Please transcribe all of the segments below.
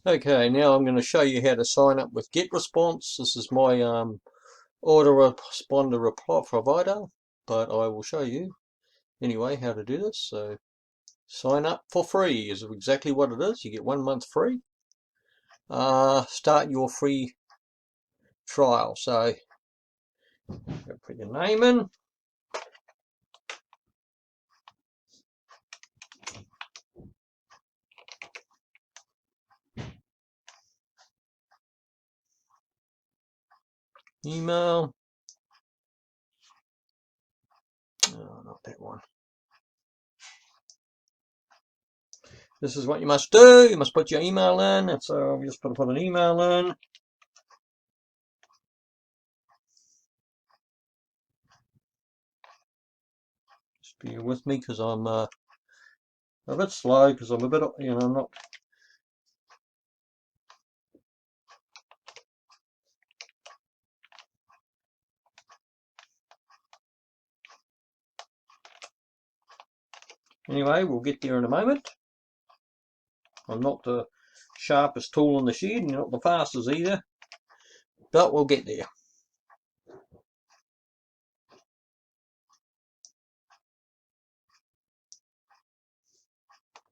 Okay, now I'm going to show you how to sign up with Getresponse. This is my autoresponder reply provider, but I will show you anyway how to do this. So sign up for free is exactly what it is. You get 1 month free. Start your free trial. So put your name in. Email. Oh, not that one. This is what you must do. You must put your email in. So I'm just going to put an email in. Just bear with me because I'm a bit slow because I'm a bit, I'm not. Anyway, we'll get there in a moment. I'm not the sharpest tool in the shed, and not the fastest either, but we'll get there.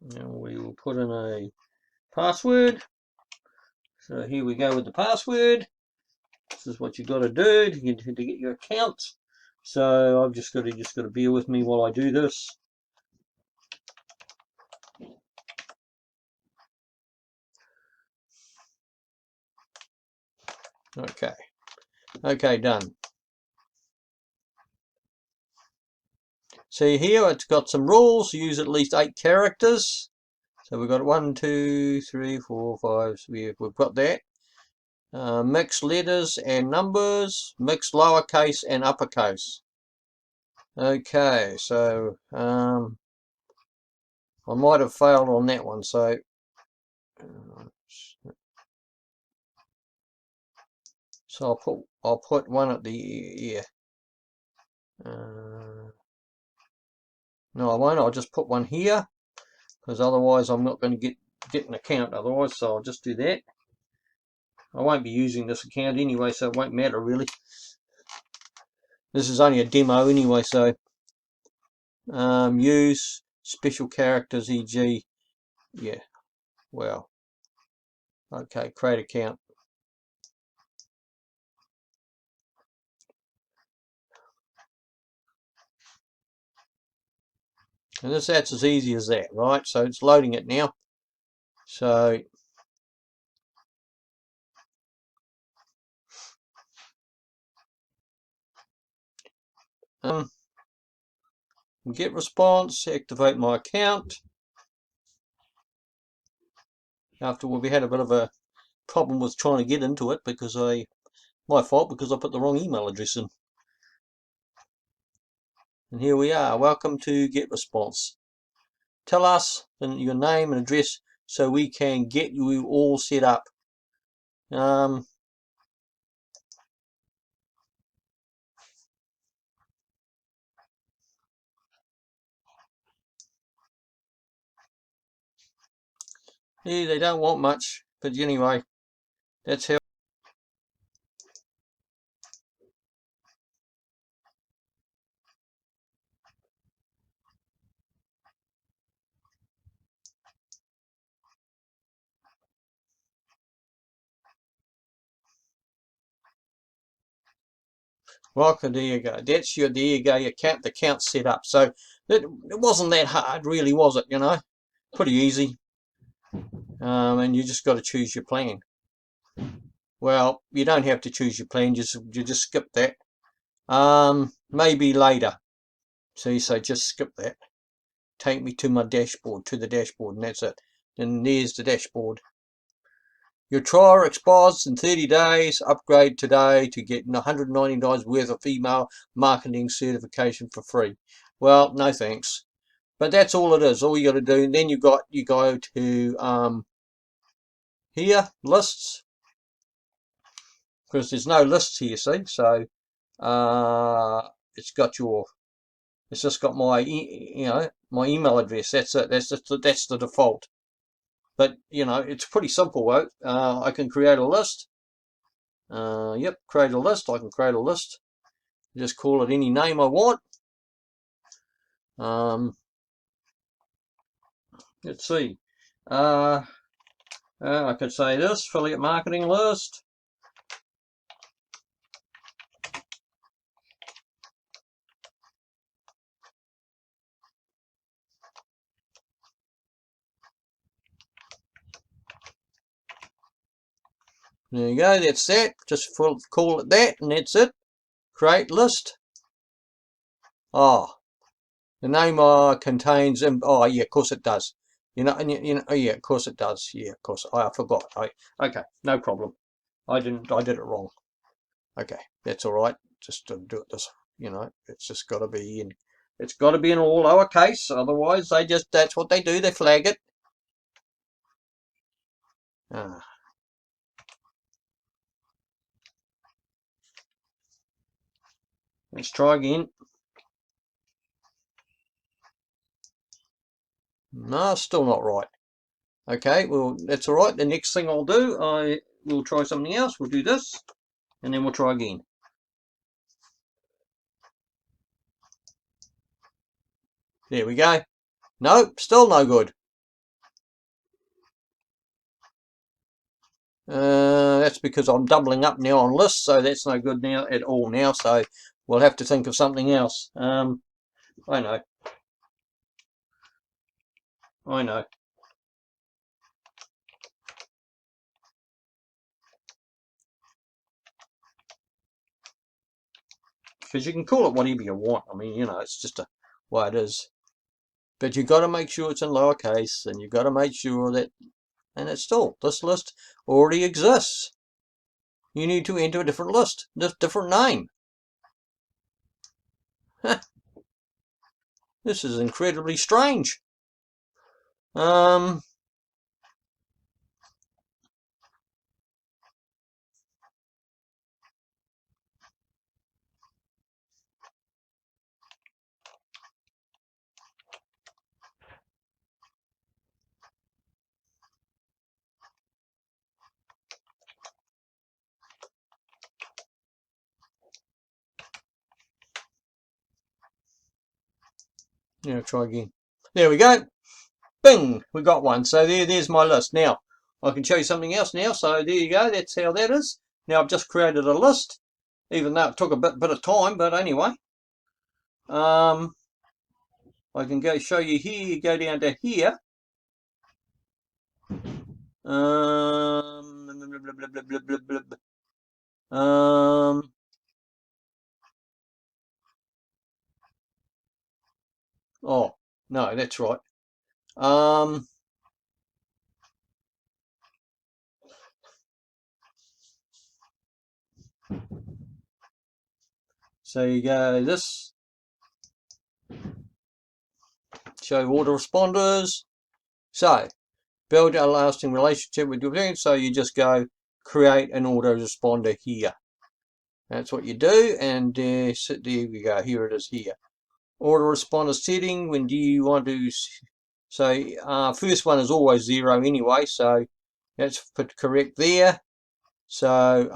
Now we will put in a password. So here we go with the password. This is what you've got to do to get your account. So I've just got to bear with me while I do this. Okay, done. See here, it's got some rules. Use at least 8 characters. So we've got 1, 2, 3, 4, 5. So we've got that. Mixed letters and numbers, mixed lowercase and uppercase. Okay, so I might have failed on that one. So I'll put one at the ear. No, I won't. I'll just put one here because otherwise I'm not going to get an account otherwise. So I'll just do that. I won't be using this account anyway, so it won't matter really. This is only a demo anyway, so use special characters, e.g. yeah, well, okay, create account. And that's as easy as that, right? So it's loading it now. So Getresponse, activate my account. After we had a bit of a problem with trying to get into it because my fault because I put the wrong email address in. And here we are. Welcome to Getresponse. Tell us your name and address so we can get you all set up. Yeah, they don't want much, but anyway, that's how. Welcome, there you go. That's there you go, your account, the account's set up. So it wasn't that hard, really, was it? Pretty easy. And you just got to choose your plan. Well, you don't have to choose your plan, you just skip that. Maybe later. See, so just skip that. Take me to my dashboard, to the dashboard, and that's it. And there's the dashboard. Your trial expires in 30 days. Upgrade today to get $190 worth of email marketing certification for free. Well, no thanks. But that's all it is. All you got to do. And then you go to here, lists, because there's no lists here. See, so it's just got my my email address. That's it. That's the default. but you know, it's pretty simple though. I can create a list. Yep, create a list. I can create a list. Just call it any name I want. Let's see. I could say this affiliate marketing list. There you go, that's that. Just call it that, and that's it. Create list. Oh, the name contains. Oh, yeah, of course it does. You know, oh, yeah, of course it does. Yeah, of course. I forgot. Okay, no problem. I did it wrong. Okay, that's all right. Just do it this. You know, it's just got to be in. It's got to be in all lowercase. Otherwise, that's what they do. They flag it. Let's try again. No, still not right. Okay, well, that's all right. The next thing I'll do, I will try something else. We'll do this, and then we'll try again. There we go. Nope, still no good. That's because I'm doubling up now on lists, so that's no good now at all now. So we'll have to think of something else. I know. I know. Because you can call it whatever you want. I mean, you know, it's just a way it is. But you've got to make sure it's in lowercase, and you've got to make sure that, and it's still, this list already exists. You need to enter a different list, different name. This is incredibly strange. Yeah, try again. There we go. Bing, we got one. So there's my list. Now I can show you something else now. So there you go. That's how that is. Now I've just created a list, even though it took a bit of time. But anyway, I can go show you here. You go down to here. Oh no, that's right. So you go this, show autoresponders. So build a lasting relationship with your audience. So you just go create an autoresponder here. That's what you do, and there we go. Here it is here. Autoresponder setting. When do you want to? So first one is always 0 anyway, so that's correct there. So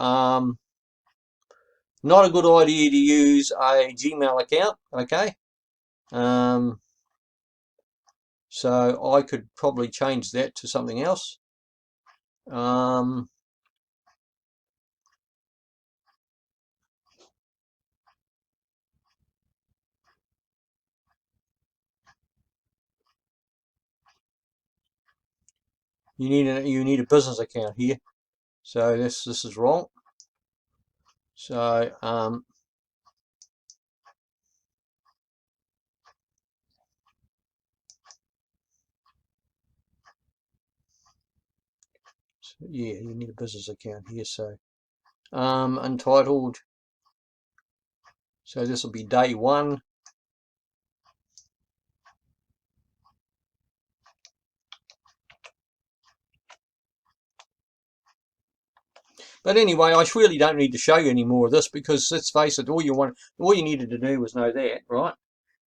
not a good idea to use a Gmail account. Okay. So I could probably change that to something else. You need a business account here. So this is wrong. So yeah, you need a business account here. So Untitled. So this will be day 1. But anyway, I really don't need to show you any more of this, because let's face it, all you needed to do was know that, right?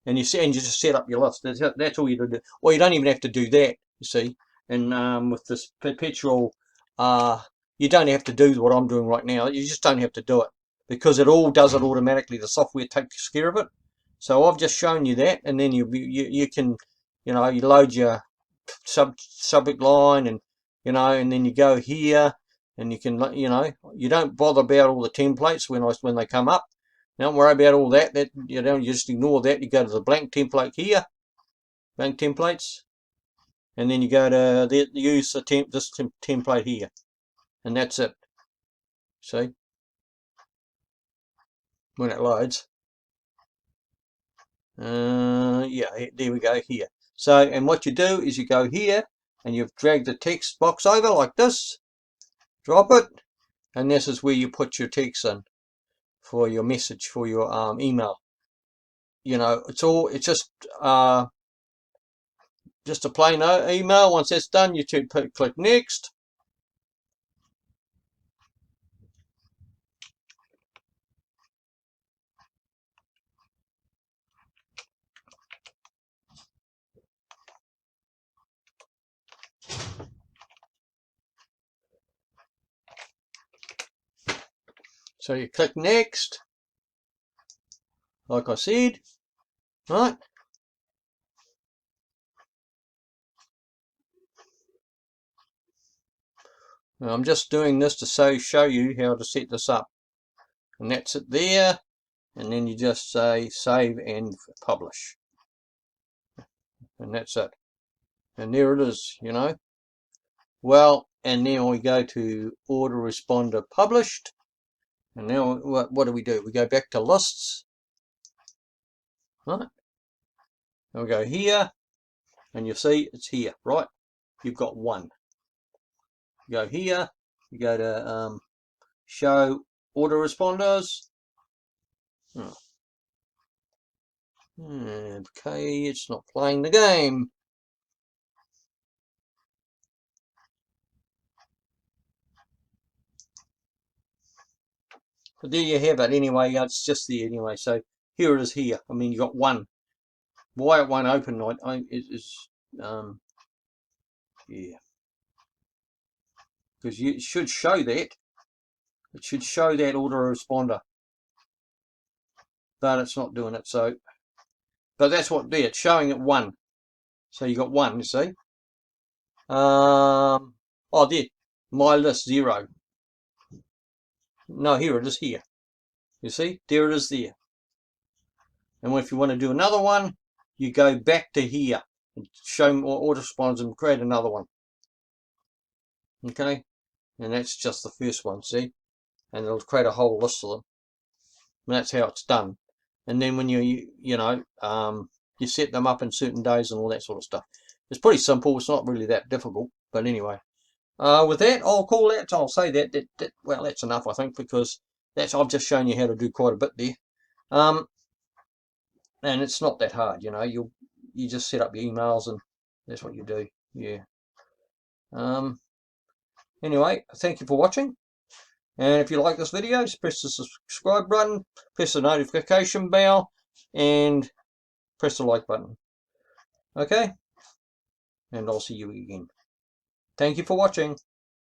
And you just set up your list. That's all you do. Well, you don't even have to do that, you see. and with this perpetual, you don't have to do what I'm doing right now. You just don't have to do it, because it all does it automatically. The software takes care of it. So I've just shown you that, and then you can, you load your subject line, and and then you go here, and you can, you don't bother about all the templates when they come up. Don't worry about all that. You just ignore that. You go to the blank template here, blank templates, and then you go to use this template here, and that's it. See, when it loads, yeah, there we go here. So, and what you do is you go here, and you've dragged the text box over like this, drop it, and this is where you put your text in for your message, for your email. It's just a plain email. Once that's done, you click next. So you click next, like I said, right? Now I'm just doing this to show you how to set this up. And that's it there. And then you just say save and publish. And that's it. And there it is, Well, and now we go to Autoresponder published. And now what do? We go back to lists. Right? And we go here. And you see it's here, right? You've got one. You go here. You go to show autoresponders. Okay, it's not playing the game. But there you have it anyway. It's just there anyway. So here it is here. I mean, you got one. Why it won't open yeah, because it should show that. It should show that autoresponder, but it's not doing it. So, but that's what there. It's showing it one. So you got one. You see. Oh, there. My list 0. No, here it is here. You see, there it is there. And if you want to do another one, you go back to here and show autoresponders and create another one. Okay, and that's just the first one, see? And it'll create a whole list of them. And that's how it's done. And then when you set them up in certain days and all that sort of stuff. It's pretty simple. It's not really that difficult. But anyway, with that, I'll say that well, that's enough, I think, because I've just shown you how to do quite a bit there. And it's not that hard, you just set up your emails and that's what you do. Yeah. Anyway, thank you for watching, and if you like this video, just press the subscribe button, press the notification bell, and press the like button. Okay, and I'll see you again. Thank you for watching.